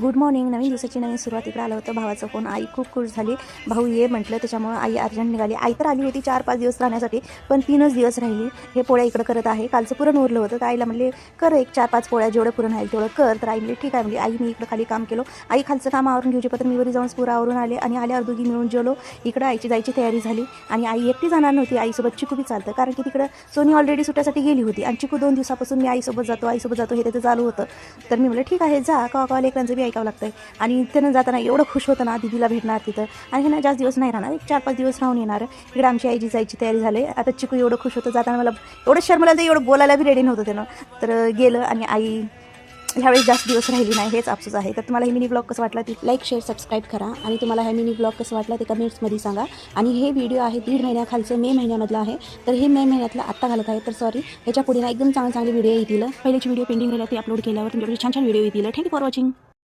Good morning. नवीन दिवसाची नवीन सुरुवात. इकडे आलं होतं भावाचा फोन. आई खूप खुश झाली. भाऊ ये म्हटलं, त्याच्यामुळे आई अर्जंट निघाली. आई तर आली होती 4-5 दिवस राहण्यासाठी, पण 3च दिवस राहिली. हे पोळ्या इकडं करत आहे. कालचं पुरण उरलं होतं तर आईला म्हणले कर एक 4-5 पोळ्या, जेवढं पुरण आहे तेवढं कर. तर आई म्हणली ठीक आहे. म्हणजे आई मी इकडं खाली काम केलं. आई खालचं काम आवरून घेऊची पत्र मी वरी जाऊन पुरावरून आले आणि आल्यावर दोघी मिळून जेवलो. इकडं आईची जायची तयारी झाली आणि आई एकटी जाणार नव्हती. आईसोबत चिकू बी चालतं, कारण की तिकडं सोनी ऑलरेडी सुट्ट्यासाठी गेली होती आणि चिकू 2 दिवसापासून मी आईसोबत जातो हे त्याचं चालू होतं. तर मी म्हणलं ठीक आहे जा, का लेकरांचं बी ऐकावं लागतं. आणि त्यानं जाताना एवढं खुश होतं ना, दीदीला भेटणार तिथं. आणि हे ना जास्त दिवस नाही राहणार, एक 4-5 दिवस राहून येणार. इकडे आमची आईची जायची तयारी झाली. आता चिकू एवढं खुश होतं जाताना, मला एवढं शर्मला तर एवढं बोलायला बी रेडी नव्हतं त्यानं. तर गेलं आणि आई ह्यावेळेस जास्त दिवस राहिली नाही, हेच अफसोस आहे. तर तुम्हाला हे मिनी ब्लॉग कसं वाटला ते लाईक शेअर सबस्क्राईब करा आणि तुम्हाला हा मिनी ब्लॉग कसं वाटला ते कमेंट्समध्ये सांगा. आणि हे व्हिडिओ आहे 1.5 महिन्याखालचं, मे महिन्यामधलं आहे. तर हे मे महिन्यातलं आत्ता घालत आहे, तर सॉरी. ह्याच्या पुढे ना एकदम चांगले व्हिडिओ येतील. पहिल्याची व्हिडिओ पेंडिंग राहिला ते अपलोड केल्यावर तुमच्याकडे छान व्हिडिओ येतील. Thank you for watching.